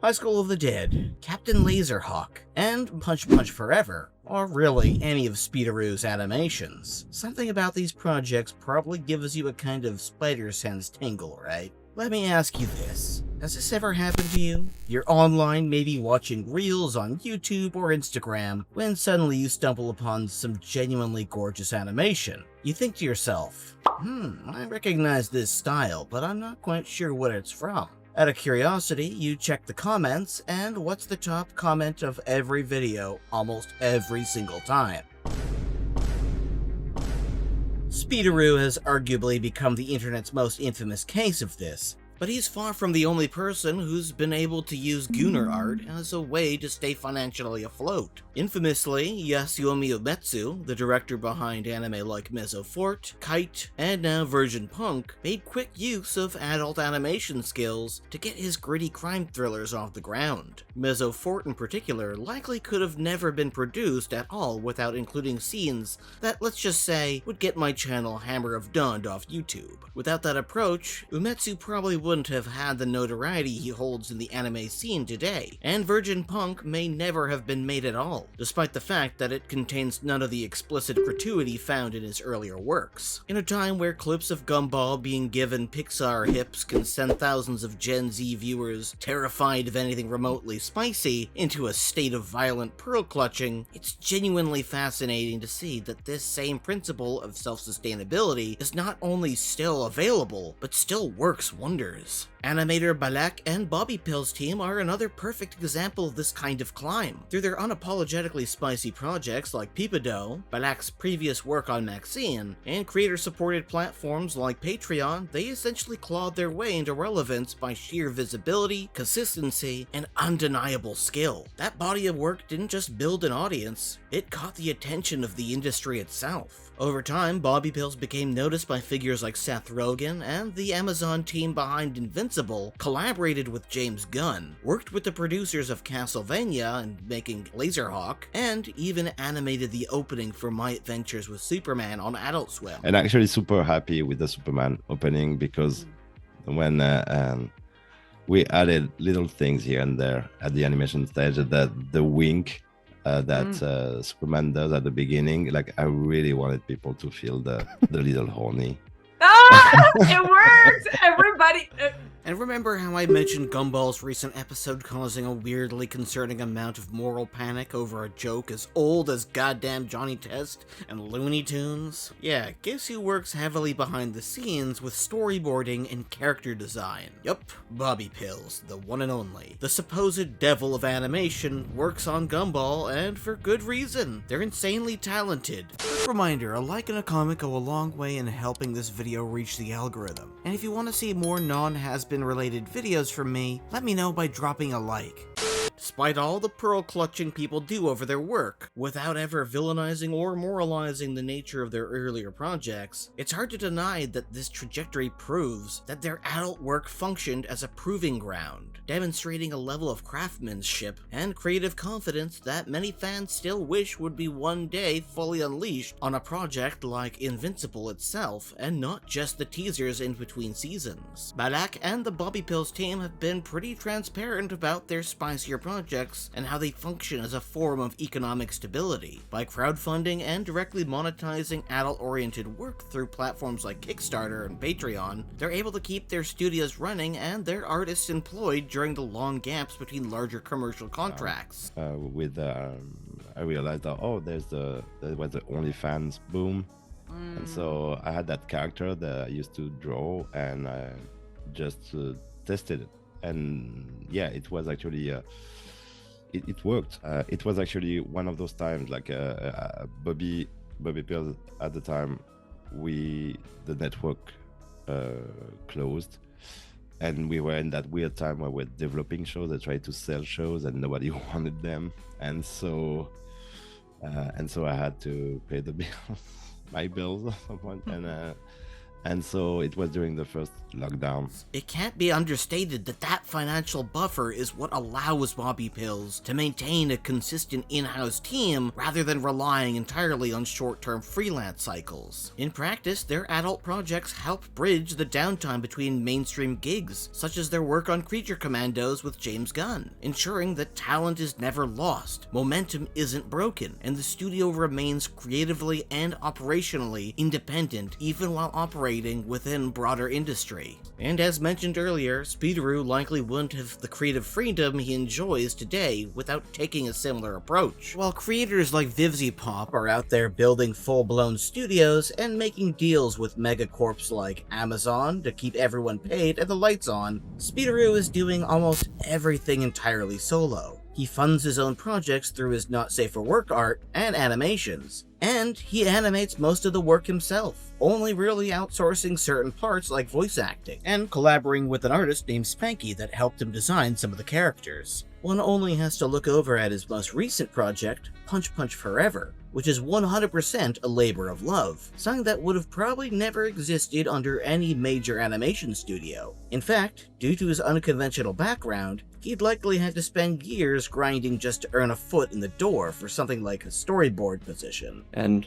High School of the Dead, Captain Laserhawk, and Punch Punch Forever, or really any of Speederoo's animations. Something about these projects probably gives you a kind of spider sense tingle, right? Let me ask you this. Has this ever happened to you? You're online, maybe watching reels on YouTube or Instagram, when suddenly you stumble upon some genuinely gorgeous animation. You think to yourself, I recognize this style, but I'm not quite sure what it's from. Out of curiosity, you check the comments, and what's the top comment of every video almost every single time? Speederoo has arguably become the internet's most infamous case of this, but he's far from the only person who's been able to use Gooner art as a way to stay financially afloat. Infamously, Yasuomi Umetsu, the director behind anime like Mezzofort, Kite, and now Virgin Punk, made quick use of adult animation skills to get his gritty crime thrillers off the ground. Mezzofort in particular likely could have never been produced at all without including scenes that, let's just say, would get my channel Hammer of Dawn off YouTube. Without that approach, Umetsu probably wouldn't have had the notoriety he holds in the anime scene today, and Virgin Punk may never have been made at all, despite the fact that it contains none of the explicit gratuity found in his earlier works. In a time where clips of Gumball being given Pixar hips can send thousands of Gen Z viewers, terrified of anything remotely spicy, into a state of violent pearl clutching, it's genuinely fascinating to see that this same principle of self-sustainability is not only still available, but still works wonders. Animator Balak and Bobbypills team are another perfect example of this kind of climb. Through their unapologetically spicy projects like Peepado, Balak's previous work on Maxine, and creator-supported platforms like Patreon, they essentially clawed their way into relevance by sheer visibility, consistency, and undeniable skill. That body of work didn't just build an audience, it caught the attention of the industry itself. Over time, Bobbypills became noticed by figures like Seth Rogen, and the Amazon team behind Invincible collaborated with James Gunn, worked with the producers of Castlevania in making Laserhawk, and even animated the opening for My Adventures with Superman on Adult Swim. And actually super happy with the Superman opening, because when we added little things here and there at the animation stage, that the wink that Superman does at the beginning, like I really wanted people to feel the little horny. Ah, it worked! Everybody... And remember how I mentioned Gumball's recent episode causing a weirdly concerning amount of moral panic over a joke as old as goddamn Johnny Test and Looney Tunes? Yeah, guess who works heavily behind the scenes with storyboarding and character design? Yup, Bobbypills, the one and only. The supposed devil of animation works on Gumball, and for good reason. They're insanely talented. Quick reminder, a like and a comment go a long way in helping this video reach the algorithm. And if you want to see more non-has-been related videos from me, let me know by dropping a like. Despite all the pearl-clutching people do over their work, without ever villainizing or moralizing the nature of their earlier projects, it's hard to deny that this trajectory proves that their adult work functioned as a proving ground, demonstrating a level of craftsmanship and creative confidence that many fans still wish would be one day fully unleashed on a project like Invincible itself, and not just the teasers in between seasons. Balak and the Bobbypills team have been pretty transparent about their spicier projects and how they function as a form of economic stability. By crowdfunding and directly monetizing adult-oriented work through platforms like Kickstarter and Patreon, they're able to keep their studios running and their artists employed during the long gaps between larger commercial contracts. I realized that there was the OnlyFans boom, and so I had that character that I used to draw, and I just tested it, and yeah, it was actually it worked. It was actually one of those times, like Bobbypills at the time, the network closed, and we were in that weird time where we're developing shows. I tried to sell shows and nobody wanted them, and so I had to pay the bills, my bills at some point, And so it was during the first lockdown. It can't be understated that that financial buffer is what allows Bobbypills to maintain a consistent in-house team rather than relying entirely on short-term freelance cycles. In practice, their adult projects help bridge the downtime between mainstream gigs, such as their work on Creature Commandos with James Gunn, ensuring that talent is never lost, momentum isn't broken, and the studio remains creatively and operationally independent even while operating within broader industry. And as mentioned earlier, Speederoo likely wouldn't have the creative freedom he enjoys today without taking a similar approach. While creators like vivziepop are out there building full-blown studios and making deals with megacorps like Amazon to keep everyone paid and the lights on, Speederoo is doing almost everything entirely solo. He funds his own projects through his Not Safe for Work art and animations, and he animates most of the work himself, only really outsourcing certain parts like voice acting, and collaborating with an artist named Spanky that helped him design some of the characters. One only has to look over at his most recent project, Punch Punch Forever, which is 100% a labor of love, something that would have probably never existed under any major animation studio. In fact, due to his unconventional background, he'd likely had to spend years grinding just to earn a foot in the door for something like a storyboard position. And,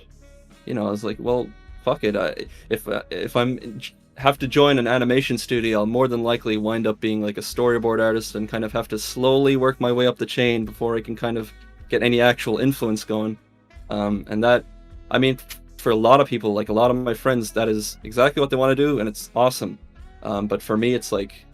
I was like, well, fuck it. If I'm have to join an animation studio, I'll more than likely wind up being like a storyboard artist and kind of have to slowly work my way up the chain before I can kind of get any actual influence going. And that, for a lot of people, like a lot of my friends, that is exactly what they want to do, and it's awesome. But for me, it's like,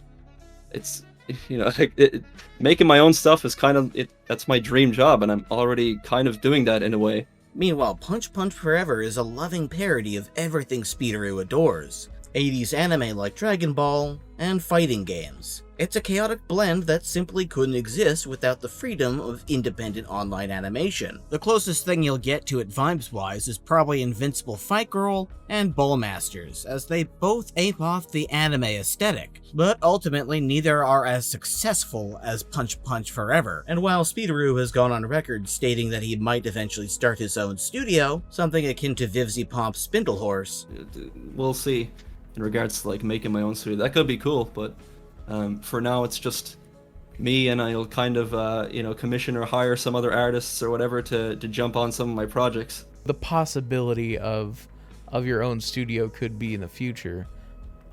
making my own stuff is kind of that's my dream job, and I'm already kind of doing that in a way. Meanwhile, Punch Punch Forever is a loving parody of everything Speederoo adores: 80s anime like Dragon Ball, and fighting games. It's a chaotic blend that simply couldn't exist without the freedom of independent online animation. The closest thing you'll get to it vibes-wise is probably Invincible Fight Girl and Bowlmasters, as they both ape off the anime aesthetic, but ultimately neither are as successful as Punch Punch Forever. And while Speederoo has gone on record stating that he might eventually start his own studio, something akin to vivziepop's Spindlehorse, we'll see. In regards to like making my own studio, that could be cool, but for now it's just me, and I'll kind of commission or hire some other artists or whatever to jump on some of my projects. The possibility of your own studio could be in the future.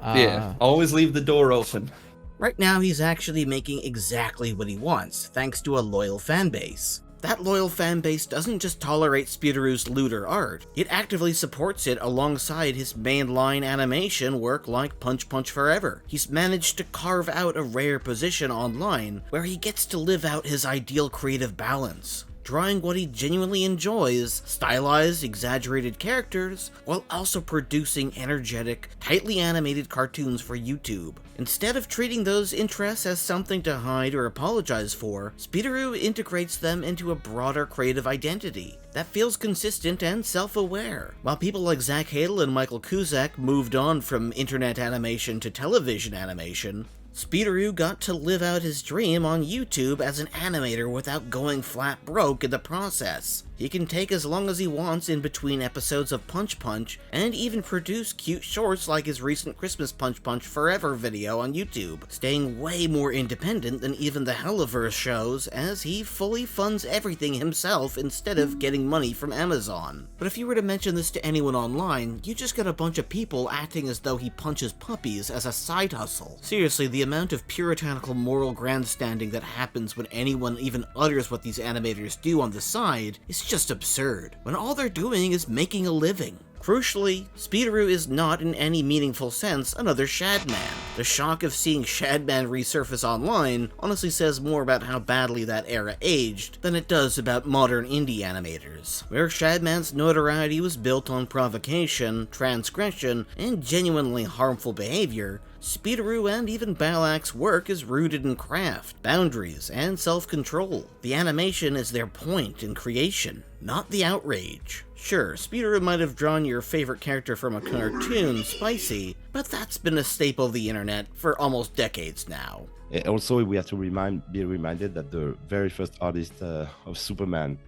Yeah, always leave the door open. Right now he's actually making exactly what he wants, thanks to a loyal fanbase. That loyal fanbase doesn't just tolerate Speederoo's looter art, it actively supports it alongside his mainline animation work like Punch Punch Forever. He's managed to carve out a rare position online where he gets to live out his ideal creative balance, drawing what he genuinely enjoys, stylized, exaggerated characters, while also producing energetic, tightly animated cartoons for YouTube. Instead of treating those interests as something to hide or apologize for, Speederoo integrates them into a broader creative identity that feels consistent and self-aware. While people like Zach Hadel and Michael Cusack moved on from internet animation to television animation, Speederoo got to live out his dream on YouTube as an animator without going flat broke in the process. He can take as long as he wants in between episodes of Punch Punch, and even produce cute shorts like his recent Christmas Punch Punch Forever video on YouTube, staying way more independent than even the Helliverse shows, as he fully funds everything himself instead of getting money from Amazon. But if you were to mention this to anyone online, you just get a bunch of people acting as though he punches puppies as a side hustle. Seriously, the amount of puritanical moral grandstanding that happens when anyone even utters what these animators do on the side is just absurd, when all they're doing is making a living. Crucially, Speederoo is not in any meaningful sense another Shadman. The shock of seeing Shadman resurface online honestly says more about how badly that era aged than it does about modern indie animators, where Shadman's notoriety was built on provocation, transgression, and genuinely harmful behavior. Speederoo and even Balak's work is rooted in craft, boundaries, and self-control. The animation is their point in creation, not the outrage. Sure, Speederoo might have drawn your favorite character from a cartoon, Spicy, but that's been a staple of the internet for almost decades now. Also, we have to be reminded that the very first artist of Superman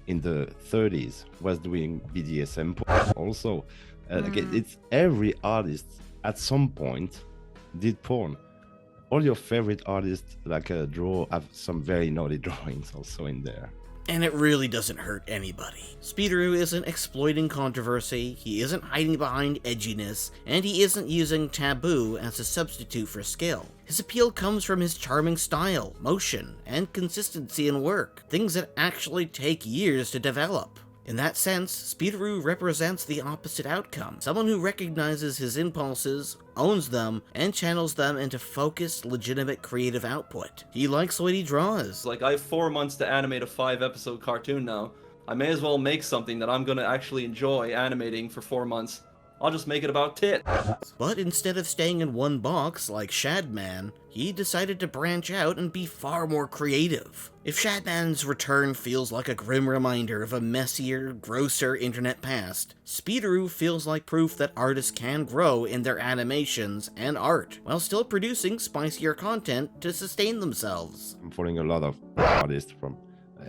in the 30s was doing BDSM porn also. It's every artist at some point did porn. All your favorite artists draw have some very naughty drawings also in there. And it really doesn't hurt anybody. Speederoo isn't exploiting controversy, he isn't hiding behind edginess, and he isn't using taboo as a substitute for skill. His appeal comes from his charming style, motion, and consistency in work, things that actually take years to develop. In that sense, Speederoo represents the opposite outcome, someone who recognizes his impulses, owns them, and channels them into focused, legitimate creative output. He likes what he draws. Like, I have 4 months to animate a 5-episode cartoon now. I may as well make something that I'm gonna actually enjoy animating for 4 months. I'll just make it about tit. But instead of staying in one box like Shadman, he decided to branch out and be far more creative. If Shadman's return feels like a grim reminder of a messier, grosser internet past, Speederoo feels like proof that artists can grow in their animations and art, while still producing spicier content to sustain themselves. I'm following a lot of artists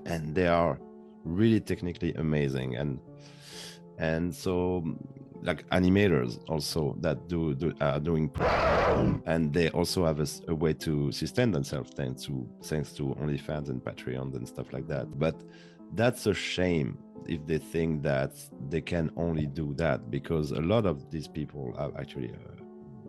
and they are really technically amazing, and so like animators also that are doing and they also have a way to sustain themselves thanks to OnlyFans and Patreon and stuff like that. But that's a shame if they think that they can only do that, because a lot of these people have actually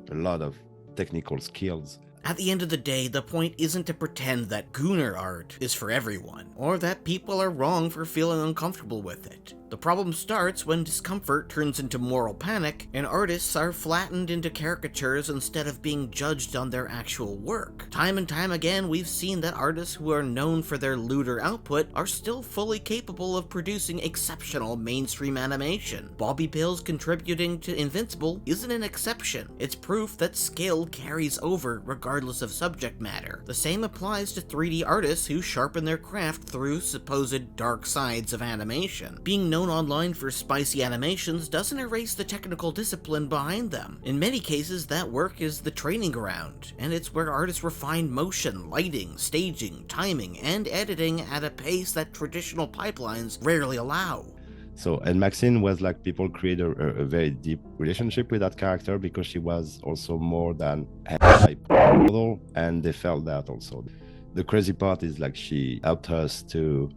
a lot of technical skills. At the end of the day, the point isn't to pretend that Gooner art is for everyone, or that people are wrong for feeling uncomfortable with it. The problem starts when discomfort turns into moral panic, and artists are flattened into caricatures instead of being judged on their actual work. Time and time again, we've seen that artists who are known for their looter output are still fully capable of producing exceptional mainstream animation. Bobbypills contributing to Invincible isn't an exception. It's proof that skill carries over regardless of subject matter. The same applies to 3D artists who sharpen their craft through supposed dark sides of animation. Being known online for spicy animations doesn't erase the technical discipline behind them. In many cases, that work is the training ground, and it's where artists refine motion, lighting, staging, timing, and editing at a pace that traditional pipelines rarely allow. So, and Maxine was like, people created a very deep relationship with that character because she was also more than a model, and they felt that also. The crazy part is like she helped us to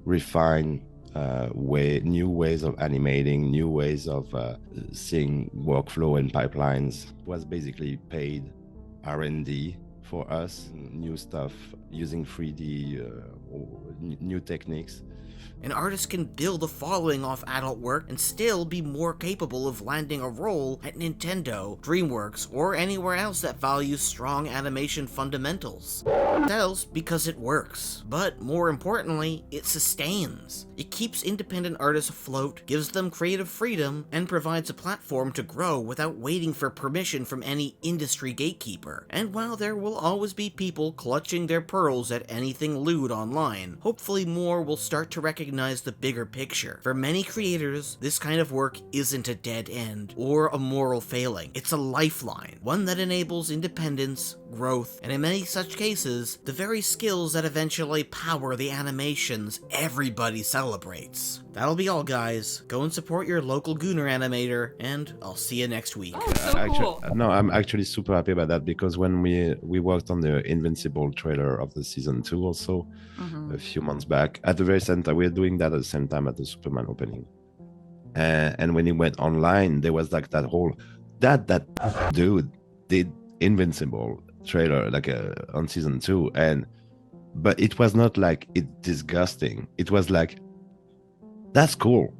refine new ways of animating, new ways of seeing workflow and pipelines. It was basically paid R&D for us, new stuff, using 3D, new techniques. An artist can build a following off adult work and still be more capable of landing a role at Nintendo, DreamWorks, or anywhere else that values strong animation fundamentals. It sells because it works, but more importantly, it sustains. It keeps independent artists afloat, gives them creative freedom, and provides a platform to grow without waiting for permission from any industry gatekeeper. And while there will always be people clutching their pearls at anything lewd online, hopefully more will start to recognize the bigger picture. For many creators, this kind of work isn't a dead end or a moral failing. It's a lifeline, one that enables independence, growth, and in many such cases, the very skills that eventually power the animations everybody celebrates. That'll be all, guys. Go and support your local Gooner animator, and I'll see you next week. Oh, so cool. No, I'm actually super happy about that, because when we worked on the Invincible trailer of the season 2 also a few months back, at the very same time, we were doing that at the same time at the Superman opening. And when it went online, there was like that whole, that dude did Invincible trailer like on season 2, but it was not like it disgusting. It was like, that's cool.